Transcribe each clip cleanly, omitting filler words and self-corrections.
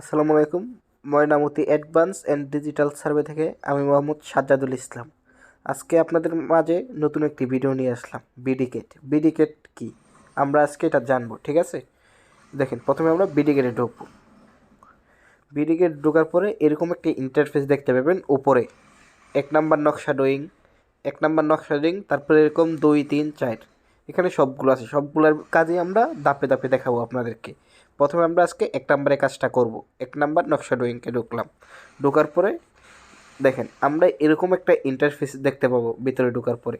আসসালামু আলাইকুম। Mainamati advance and digital survey থেকে আমি মোহাম্মদ সাজ্জাদুল ইসলাম। আজকে আপনাদের মাঝে নতুন একটি ভিডিও নিয়ে আসলাম। বিডিকেট বিডিকেট কি আমরা আজকে এটা জানবো, ঠিক আছে? দেখেন, প্রথমে আমরা বিডিকেটে ঢুকবো। বিডিকেট ঢোকার পরে এরকম একটি ইন্টারফেস দেখতে পাবেন উপরে। এক নাম্বার নকশা ডোয়িং, তারপরে এরকম 2, 3, 4 এখানে সবগুলো আছে। সবগুলোর কাজই আমরা ধাপে ধাপে দেখাবো আপনাদেরকে। প্রথমে আমরা আজকে 1 নাম্বারে কাজটা করব। 1 নাম্বার নকশা ড্রয়িংকে ঢুকলাম। ঢোকার পরে দেখেন আমরা এরকম একটা ইন্টারফেস দেখতে পাবো ভিতরে ঢোকার পরে।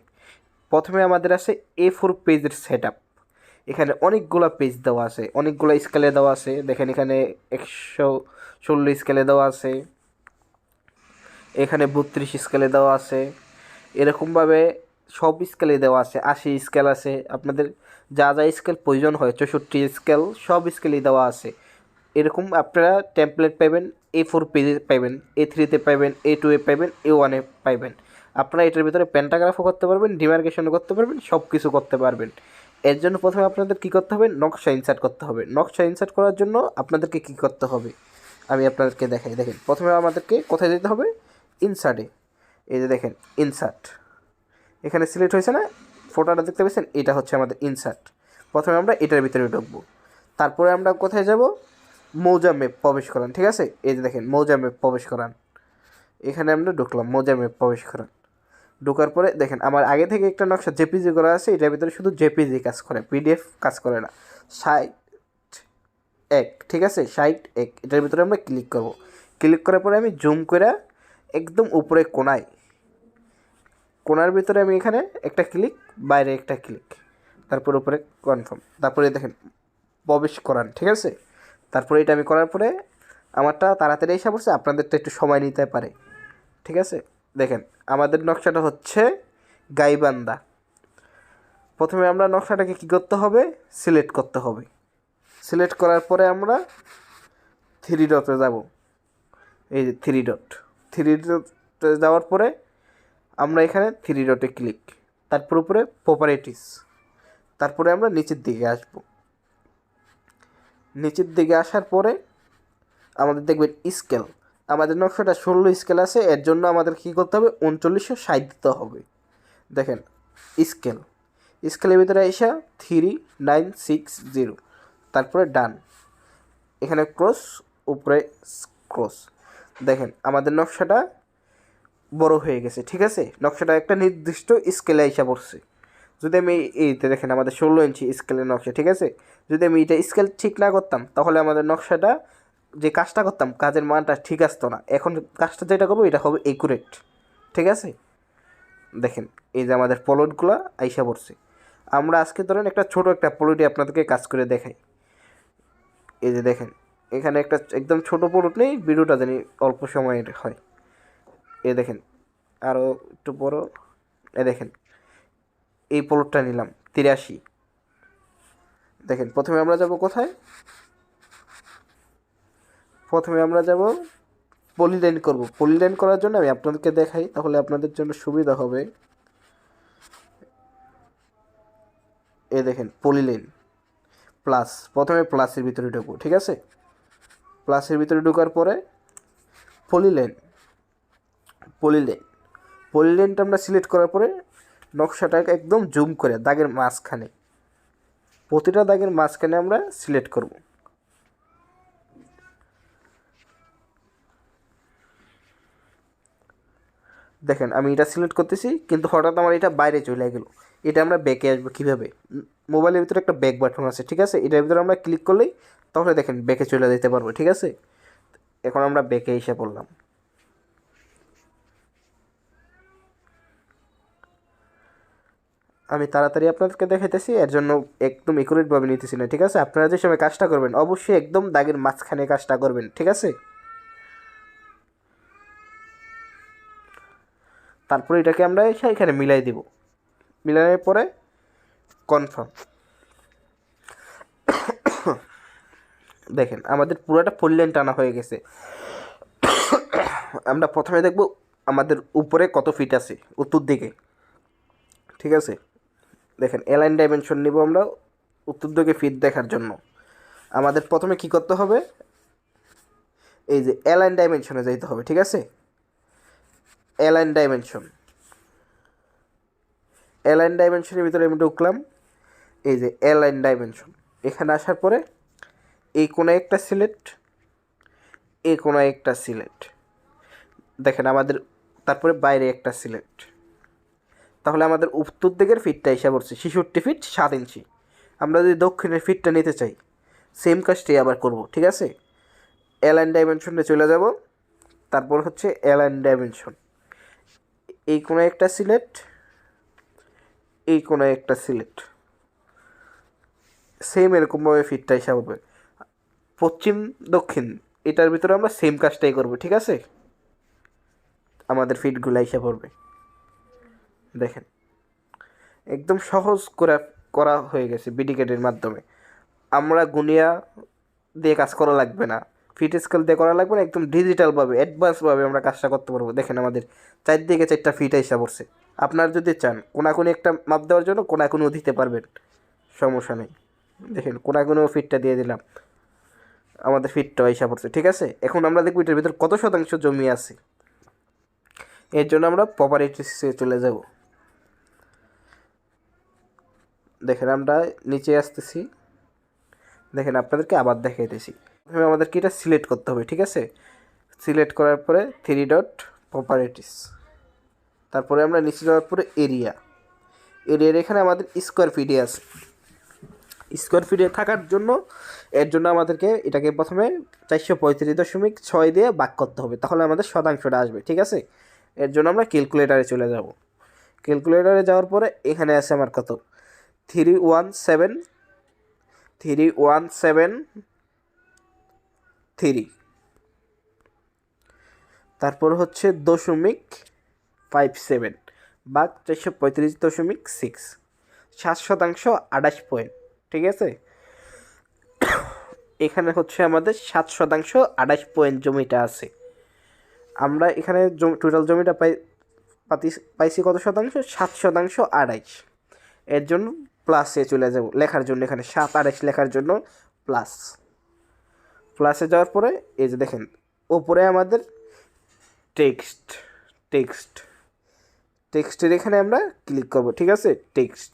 প্রথমে আমাদের আছে A4 পেজের সেট আপ। এখানে অনেকগুলো পেজ দেওয়া আছে, অনেকগুলো স্কেলে দেওয়া আছে। দেখেন এখানে 116 স্কেলে দেওয়া আছে, এখানে 32 স্কেলে দেওয়া আছে, এরকমভাবে সব স্কেলে দেওয়া আছে। 80 স্কেল আছে, আপনাদের যা যা স্কেল প্রয়োজন হয় 64 স্কেল সব স্কেলেই দেওয়া আছে। এরকম আপনারা টেমপ্লেট পাবেন, A4 পেজে পাবেন, A3-তে পাবেন, A2-এ পাবেন, A1-এ পাবেন। আপনারা এটার ভিতরে প্যান্টাগ্রাফও করতে পারবেন, ডিমার্কেশনও করতে পারবেন, সব কিছু করতে পারবেন। এর জন্য প্রথমে আপনাদের কী করতে হবে, নকশা ইনসার্ট করতে হবে। নকশা ইনসার্ট করার জন্য আপনাদেরকে কী করতে হবে আমি আপনাদেরকে দেখাই। দেখেন, প্রথমে আমাদেরকে কোথায় যেতে হবে, ইনসার্টে। এই যে দেখেন ইনসার্ট, এখানে সিলেক্ট হয়েছে না, ফটোটা দেখতে পাচ্ছেন, এটা হচ্ছে আমাদের ইনসার্ট। প্রথমে আমরা এটার ভিতরে ঢুকবো। তারপরে আমরা কোথায় যাব, মৌজা ম্যাপ প্রবেশ করান, ঠিক আছে? এই যে দেখেন মৌজা ম্যাপ প্রবেশ করান, এখানে আমরা ঢুকলাম। মৌজা ম্যাপ প্রবেশ করান। ঢোকার পরে দেখেন আমার আগে থেকে একটা নকশা জেপিজি করা আছে, এটার ভিতরে শুধু জেপিজি কাজ করে, পিডিএফ কাজ করে না। 61, ঠিক আছে? 61 এটার ভিতরে আমরা ক্লিক করব। ক্লিক করার পরে আমি জুম করে একদম উপরে কোনার ভিতরে আমি এখানে একটা ক্লিক, বাইরে একটা ক্লিক, তারপর উপরে কনফার্ম, তারপরে দেখেন প্রবেশ করান, ঠিক আছে? তারপরে এটা আমি করার পরে আমারটা তাড়াতাড়ি এসে পড়ছে, আপনাদেরটা একটু সময় নিতে পারে, ঠিক আছে? দেখেন আমাদের নকশাটা হচ্ছে গাইবান্ধা। প্রথমে আমরা নকশাটাকে কী করতে হবে, সিলেক্ট করতে হবে। সিলেক্ট করার পরে আমরা 3 ডটে যাব। এই যে 3 ডটে যাওয়ার পরে আমরা এখানে 3 ডটে ক্লিক, তারপর উপরে প্রপার্টিস, তারপরে আমরা নিচের দিকে আসব। নিচের দিকে আসার পরে আমাদের দেখবেন স্কেল, আমাদের নকশাটা 16 স্কেল আছে, এর জন্য আমাদের কী করতে হবে, 3960 দিতে হবে। দেখেন স্কেল, স্কেলের ভিতরে এসে 3960, তারপরে ডান, এখানে ক্রস, উপরে ক্রস। দেখেন আমাদের নকশাটা বড় হয়ে গেছে, ঠিক আছে? নকশাটা একটা নির্দিষ্ট স্কেলে এসে পড়ছে। যদি আমি এইতে দেখেন আমাদের 16 ইঞ্চি স্কেলের নকশা, ঠিক আছে? যদি আমি এটা স্কেল ঠিক না করতাম তাহলে আমাদের নকশাটা যে কাজটা করতাম কাজের মানটা ঠিক আসতো না। এখন কাজটা যেটা করবো এটা হবে একুরেট, ঠিক আছে? দেখেন এই যে আমাদের প্লটগুলো আইসা পড়ছে। আমরা আজকে ধরেন একটা ছোট একটা প্লটে আপনাদেরকে কাজ করে দেখাই। এই যে দেখেন এখানে একটা একদম ছোট প্লট নেই, ভিডিওটা জানি অল্প সময়ের হয়। এ দেখেন আরও একটু বড়, এ দেখেন এই প্লটটা নিলাম 83। দেখেন প্রথমে আমরা যাব কোথায়, প্রথমে আমরা যাব পলিলাইন করব। পলিলাইন করার জন্য আমি আপনাদেরকে দেখাই, তাহলে আপনাদের জন্য সুবিধা হবে। এ দেখেন পলিলাইন প্লাস, প্রথমে প্লাসের ভিতরে ঢুকবো, ঠিক আছে? প্লাসের ভিতরে ঢোকার পরে পলিলাইন, পলিলাইন পলিলাইনটা আমরা সিলেক্ট করার পরে নকশাটাকে একদম জুম করে দাগের মাঝখানে, প্রতিটা দাগের মাঝখানে আমরা সিলেক্ট করব। দেখেন আমি এটা সিলেক্ট করতেছি, কিন্তু হঠাৎ আমার এটা বাইরে চলে গেল। এটা আমরা ব্যাকে আসবো কীভাবে, মোবাইলের ভিতরে একটা ব্যাক বাটন আছে, ঠিক আছে? এটার ভিতরে আমরা ক্লিক করলেই তাহলে দেখেন ব্যাকে চলে যেতে পারবো, ঠিক আছে? এখন আমরা ব্যাকে এসে পড়লাম। আমি তাড়াতাড়ি আপনাদেরকে দেখাইতেছি, এর জন্য একদম একুরেটভাবে নিতেছি না, ঠিক আছে? আপনারা যে সময় কাজটা করবেন অবশ্যই একদম দাগের মাঝখানে কাজটা করবেন, ঠিক আছে? তারপরে এটাকে আমরা এসে এখানে মিলাই দিব। মিলানোর পরে কনফার্ম। দেখেন আমাদের পুরোটা ফুল লাইন টানা হয়ে গেছে। আমরা প্রথমে দেখব আমাদের উপরে কত ফিট আছে উত্তর দিকে, ঠিক আছে? দেখেন এলাইন ডাইমেনশন নিব আমরা উত্তর দিকে ফিট দেখার জন্য। আমাদের প্রথমে কি করতে হবে, এই যে অ্যালাইন ডাইমেনশনে যাইতে হবে, ঠিক আছে। অ্যালাইন ডাইমেনশনের ভিতরে আমি ঢুকলাম। এই যে অ্যালাইন ডাইমেনশন, এখানে আসার পরে এই কোনায় একটা সিলেক্ট, এই কোনায় একটা সিলেক্ট, দেখেন আমাদের, তারপরে বাইরে একটা সিলেক্ট। তাহলে আমাদের উত্তর দিকের ফিটটা এসে পড়ছে 66 ফিট 7 ইঞ্চি। আমরা যদি দক্ষিণের ফিটটা নিতে চাই, সেম কাজটাই আবার করব, ঠিক আছে। অ্যালাইন ডাইমেনশনে চলে যাব, তারপর হচ্ছে অ্যালাইন ডাইমেনশন, এই কোনায় একটা সিলেক্ট, এই কোনায় একটা সিলেক্ট, সেম এরকমভাবে ফিটটা এসে পড়বে। পশ্চিম দক্ষিণ এটার ভিতরে আমরা সেম কাজটাই করব, ঠিক আছে। আমাদের ফিটগুলো এসে পড়বে, দেখেন একদম সহজ করে করা হয়ে গেছে বিডিকেটের মাধ্যমে। আমরা গুনিয়া দিয়ে কাজ করা লাগবে না, ফিট স্কেল দিয়ে করা লাগবে না, একদম ডিজিটালভাবে অ্যাডভান্সভাবে আমরা কাজটা করতে পারবো। দেখেন আমাদের 4 দিকে 4টা ফিট এসে পড়ছে। আপনার যদি চান কোনাকুনি একটা মাপ দেওয়ার জন্য কোনাকুনিও দিতে পারবেন, সমস্যা নেই। দেখেন কোনাকুনিও ফিটটা দিয়ে দিলাম, আমাদের ফিটটাও এসে পড়ছে, ঠিক আছে। এখন আমরা দেখব এটার ভিতর কত শতাংশ জমি আছে। এর জন্য আমরা প্রপার্টিসে চলে যাব। দেখেন আমরা নিচে আসতেছি, দেখেন আপনাদেরকে আবার দেখাইতেছি। প্রথমে আমাদেরকে এটা সিলেক্ট করতে হবে, ঠিক আছে। সিলেক্ট করার পরে 3 ডট প্রপার্টিস, তারপরে আমরা নিচে যাওয়ার পরে এরিয়ার এখানে আমাদের স্কোয়ার ফিটে আছে। স্কোয়ার ফিটে থাকার জন্য এর জন্য আমাদেরকে এটাকে প্রথমে 435.6 দিয়ে ভাগ করতে হবে, তাহলে আমাদের শতাংশটা আসবে, ঠিক আছে। এর জন্য আমরা ক্যালকুলেটারে চলে যাব। ক্যালকুলেটারে যাওয়ার পরে এখানে আছে আমার কত, 317.3, তারপর হচ্ছে 0.57 ভাগ 435.6, 7% 28 পয়েন্ট, ঠিক আছে। এখানে হচ্ছে আমাদের 7% 28 পয়েন্ট জমিটা আছে। আমরা এখানে টোটাল জমিটা পাইছি কত শতাংশ, 7% 28। এর জন্য প্লাসে চলে যাব লেখার জন্য, এখানে 7 28 লেখার জন্য প্লাসে যাওয়ার পরে এই যে দেখেন ওপরে আমাদের টেক্সটের এখানে আমরা ক্লিক করব, ঠিক আছে। টেক্সট